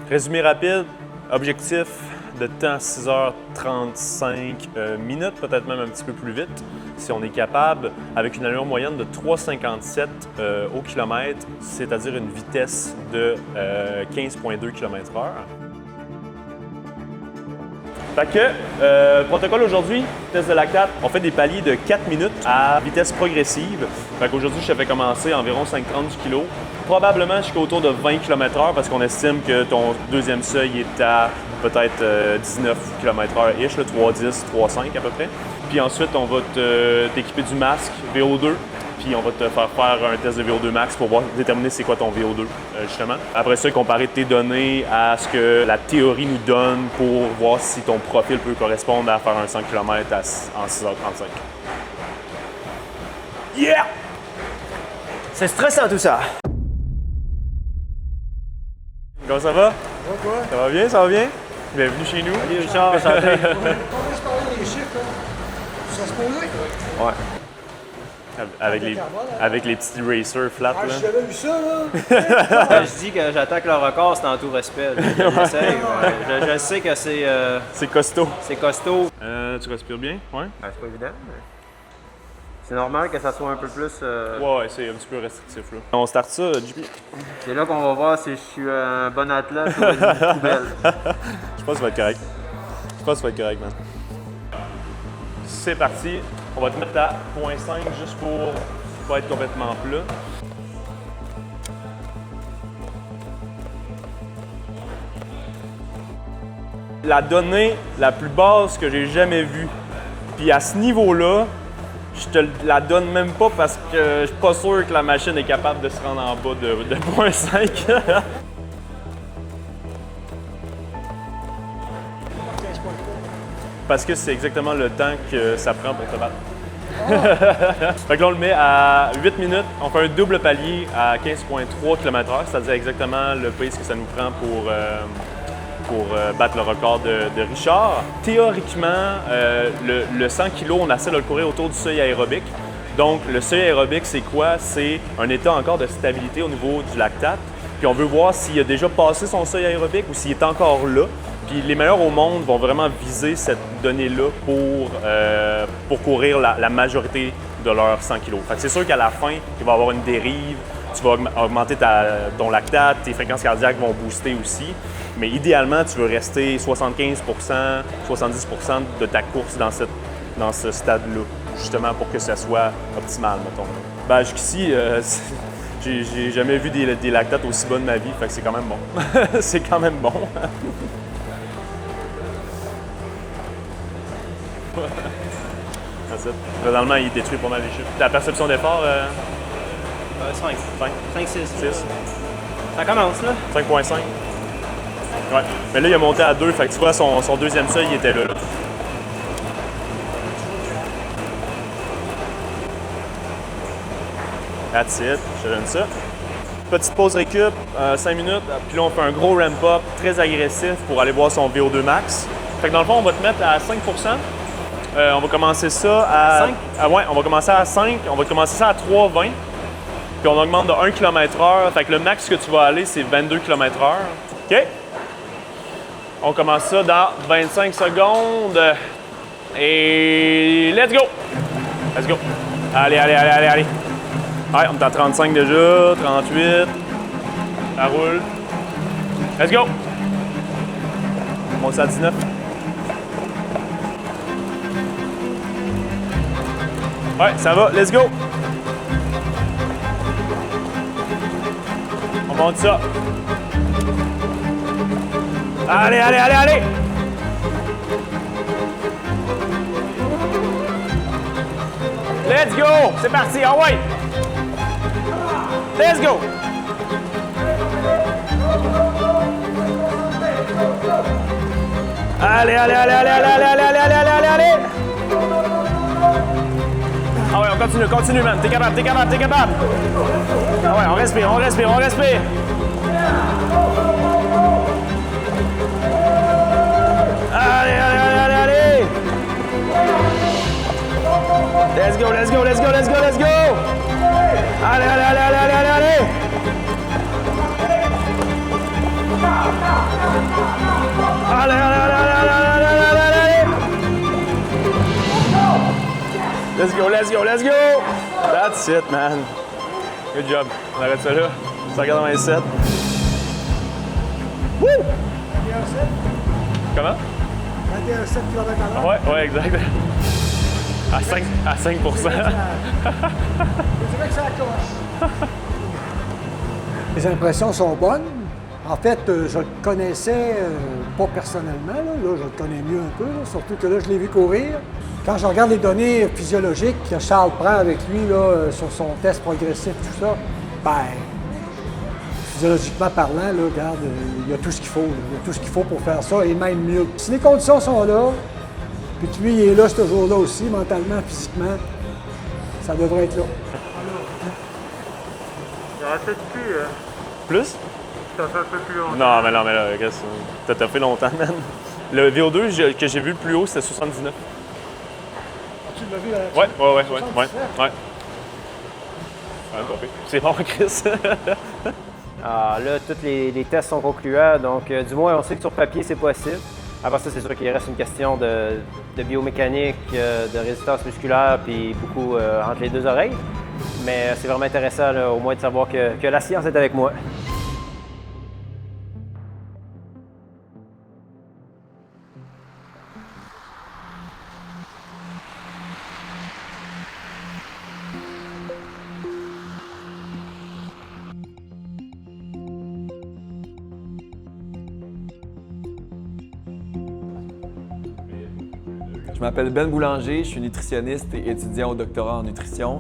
Résumé rapide, objectif de temps 6h35 minutes, peut-être même un petit peu plus vite, si on est capable, avec une allure moyenne de 3,57 au kilomètre, c'est-à-dire une vitesse de 15,2 km/h. Fait que, protocole aujourd'hui, test de lactate, on fait des paliers de 4 minutes à vitesse progressive. Fait qu'aujourd'hui, je te fais commencer environ 5,30 du kilo. Probablement jusqu'autour de 20 km/h parce qu'on estime que ton deuxième seuil est à peut-être 19 km/h-ish, 3,10, 3,5 à peu près. Puis ensuite, on va t'équiper du masque VO2. Puis on va te faire un test de VO2 max pour déterminer c'est quoi ton VO2, justement. Après ça, comparer tes données à ce que la théorie nous donne pour voir si ton profil peut correspondre à faire un 100 km en 6h35. Yeah! C'est stressant tout ça. Comment ça va? Ça va quoi? Ça va bien, ça va bien? Bienvenue chez nous. Salut Richard, santé. On vient de parler des chiffres, là. Ça se posait? Ouais. Avec les petits racers flat. Ah, là. si j'avais vu ça, là. Quand je dis que j'attaque le record, c'est en tout respect. J'essaie. Je sais que C'est costaud. c'est costaud. Tu respires bien? Ouais? C'est pas évident. Mais... C'est normal que ça soit un peu plus... Ouais, c'est un petit peu restrictif. Là. On start ça, JP. C'est là qu'on va voir si je suis un bon athlète ou une poubelle. Je pense que ça va être correct. Je pense que ça va être correct, man. C'est parti. On va te mettre à 0.5 juste pour pas être complètement plat. La donnée la plus basse que j'ai jamais vue. Puis à ce niveau-là, je te la donne même pas parce que je suis pas sûr que la machine est capable de se rendre en bas de 0.5. Parce que c'est exactement le temps que ça prend pour te battre. Fait que là, on le met à 8 minutes. On fait un double palier à 15,3 km/h, c'est-à-dire exactement le pace que ça nous prend pour battre le record de Richard. Théoriquement, le 100 kg, on essaie de le courir autour du seuil aérobique. Donc, le seuil aérobique, c'est quoi? C'est un état encore de stabilité au niveau du lactate. Puis on veut voir s'il a déjà passé son seuil aérobique ou s'il est encore là. Puis les meilleurs au monde vont vraiment viser cette donnée-là pour courir la majorité de leurs 100 kg. Fait que c'est sûr qu'à la fin, il va y avoir une dérive, tu vas augmenter ton lactate, tes fréquences cardiaques vont booster aussi. Mais idéalement, tu veux rester 75%, 70% de ta course dans ce stade-là, justement pour que ça soit optimal, mettons. Ben, jusqu'ici, j'ai jamais vu des lactates aussi bas de ma vie, fait que c'est quand même bon. C'est quand même bon. Présentement, il détruit pas mal les chiffres. Ta perception d'effort? 5. 5, 6. 6. Ça commence, là. 5,5. Ouais. Mais là, il a monté à 2, fait que tu vois, son deuxième seuil, il était là. That's it. Je te donne ça. Petite pause récup, 5 minutes. Puis là, on fait un gros ramp-up très agressif pour aller voir son VO2 max. Fait que dans le fond, on va te mettre à 5 on va commencer ça à 5? Ouais, on va commencer à 5. On va commencer ça à 3,20. Puis on augmente de 1 km/h. Fait que le max que tu vas aller, c'est 22 km/h. OK? On commence ça dans 25 secondes. Et let's go! Let's go! Allez. Ouais, on est à 35 déjà, 38. Ça roule. Let's go! On monte ça à 19. Ouais, ça va, let's go! On monte ça. Allez! Let's go! C'est parti, ah ouais! Let's go! Allez! Ah ouais, on continue, man. T'es capable. Ah ouais, on respire. Allez! Let's go! Allez! Let's go, let's go, let's go! That's it, man. Good job. On arrête ça là. 187. Woo! 21,7. Comment? 21,7 km/h. Ouais, exact. À 5 Je dirais que ça accroche. Les impressions sont bonnes. En fait, je le connaissais pas personnellement. Là, je le connais mieux un peu, là, surtout que là, je l'ai vu courir. Quand je regarde les données physiologiques que Charles prend avec lui là, sur son test progressif, tout ça, ben, physiologiquement parlant, là, regarde, il y a tout ce qu'il faut. Là. Il y a tout ce qu'il faut pour faire ça et même mieux. Si les conditions sont là, puis que lui, il est là ce jour-là aussi, mentalement, physiquement, ça devrait être là. Il en reste plus, Plus? ça fait un peu plus longtemps. Non, mais là, qu'est-ce que t'as fait longtemps, man. Le VO2 que j'ai vu le plus haut, c'était 79. Tu l'as vu à Ouais. 79? Pas pire. C'est bon, Chris. Ah, là, tous les tests sont concluants, donc du moins, on sait que sur papier, c'est possible. Après ça, c'est sûr qu'il reste une question de biomécanique, de résistance musculaire, puis beaucoup entre les deux oreilles. Mais c'est vraiment intéressant, là, au moins, de savoir que la science est avec moi. Je m'appelle Ben Boulanger, je suis nutritionniste et étudiant au doctorat en nutrition.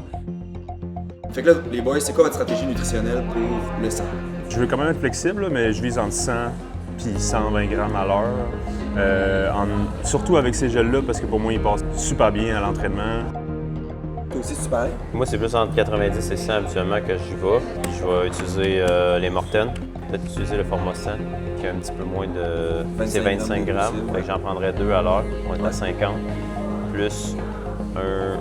Fait que là, les boys, c'est quoi votre stratégie nutritionnelle pour le sang? Je veux quand même être flexible, là, mais je vise entre 100 et 120 grammes à l'heure. Surtout avec ces gels-là, parce que pour moi, ils passent super bien à l'entraînement. Toi aussi, c'est pareil? Moi, c'est plus entre 90 et 100 habituellement que j'y vais. Je vais utiliser les Morten, peut-être utiliser le format 100, qui a un petit peu moins de... 25 c'est 25 grammes grammes, possible, fait que j'en prendrais 2 à l'heure, on est à 50, plus un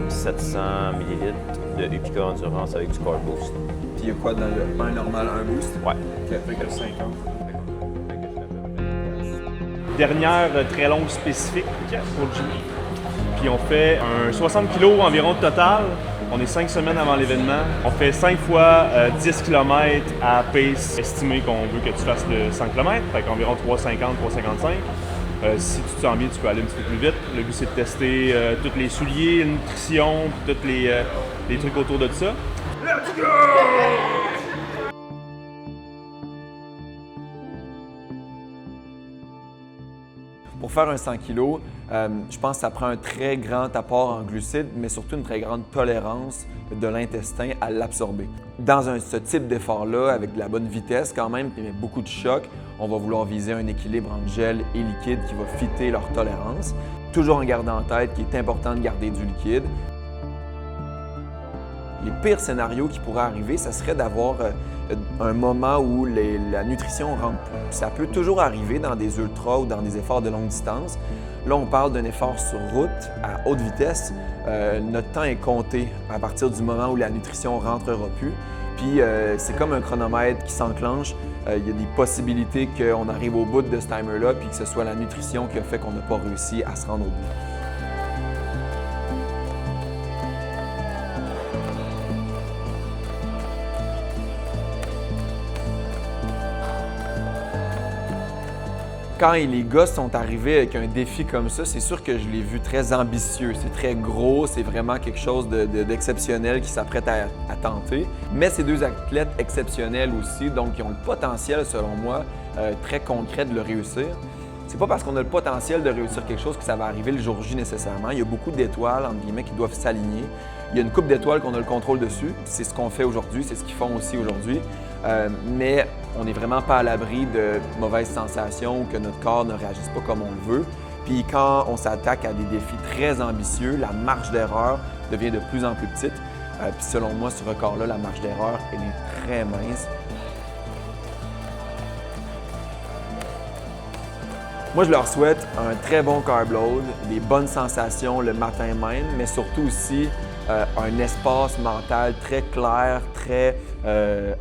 700 ml de Upica Endurance avec du Core Boost. Puis il y a quoi dans le pain normal, un boost? Ouais. Fait que 50. Dernière très longue spécifique pour Jimmy. Puis on fait un 60 kg environ de total. On est 5 semaines avant l'événement. On fait 5 fois 10 km à pace estimée qu'on veut que tu fasses le 100 km, fait qu'environ 3,50, 3,55. Si tu te sens bien, tu peux aller un petit peu plus vite. Le but, c'est de tester tous les souliers, la nutrition, puis tous les trucs autour de ça. Let's go! Pour faire un 100 kg, je pense que ça prend un très grand apport en glucides, mais surtout une très grande tolérance de l'intestin à l'absorber. Dans ce type d'effort-là, avec de la bonne vitesse quand même, mais beaucoup de choc, on va vouloir viser un équilibre entre gel et liquide qui va fitter leur tolérance. Toujours en gardant en tête qu'il est important de garder du liquide. Les pires scénarios qui pourraient arriver, ça serait d'avoir un moment où la nutrition rentre plus. Ça peut toujours arriver dans des ultras ou dans des efforts de longue distance. Là, on parle d'un effort sur route à haute vitesse. Notre temps est compté à partir du moment où la nutrition rentrera plus. Puis c'est comme un chronomètre qui s'enclenche. Il y a des possibilités qu'on arrive au bout de ce timer-là puis que ce soit la nutrition qui a fait qu'on n'a pas réussi à se rendre au bout. Quand les gars sont arrivés avec un défi comme ça, c'est sûr que je l'ai vu très ambitieux. C'est très gros, c'est vraiment quelque chose d'exceptionnel qui s'apprête à tenter. Mais c'est deux athlètes exceptionnels aussi, donc ils ont le potentiel, selon moi, très concret de le réussir. C'est pas parce qu'on a le potentiel de réussir quelque chose que ça va arriver le jour J nécessairement. Il y a beaucoup d'étoiles, entre guillemets, qui doivent s'aligner. Il y a une coupe d'étoiles qu'on a le contrôle dessus. C'est ce qu'on fait aujourd'hui, c'est ce qu'ils font aussi aujourd'hui. Mais on n'est vraiment pas à l'abri de mauvaises sensations ou que notre corps ne réagisse pas comme on le veut. Puis quand on s'attaque à des défis très ambitieux, la marge d'erreur devient de plus en plus petite. Puis selon moi, ce record-là, la marge d'erreur, elle est très mince. Moi, je leur souhaite un très bon carb load, des bonnes sensations le matin même, mais surtout aussi un espace mental très clair, très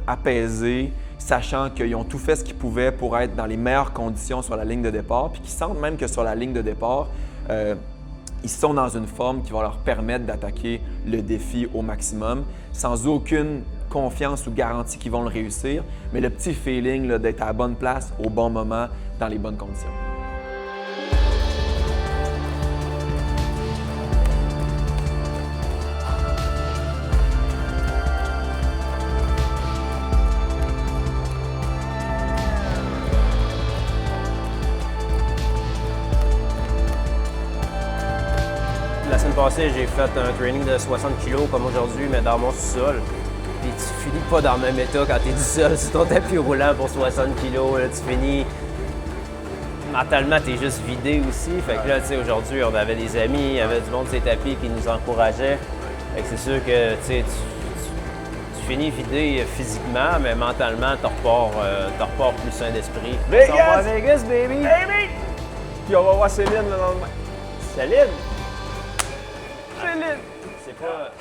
apaisé, sachant qu'ils ont tout fait ce qu'ils pouvaient pour être dans les meilleures conditions sur la ligne de départ, puis qu'ils sentent même que sur la ligne de départ, ils sont dans une forme qui va leur permettre d'attaquer le défi au maximum sans aucune confiance ou garantie qu'ils vont le réussir, mais le petit feeling là, d'être à la bonne place au bon moment dans les bonnes conditions. La semaine passée, j'ai fait un training de 60 kg comme aujourd'hui, mais dans mon sous-sol. Puis tu finis pas dans le même état quand tu es tout seul sur ton tapis roulant pour 60 kg. Là, tu finis. Mentalement, tu es juste vidé aussi. Fait que là, tu sais, aujourd'hui, on avait des amis, il y avait du monde sur les tapis qui nous encourageait. Fait que c'est sûr que tu sais, tu finis vidé physiquement, mais mentalement, tu repars plus sain d'esprit. Vegas! On va à Vegas, baby! Baby! Puis on va voir Céline le lendemain. Céline! Céline! C'est pas.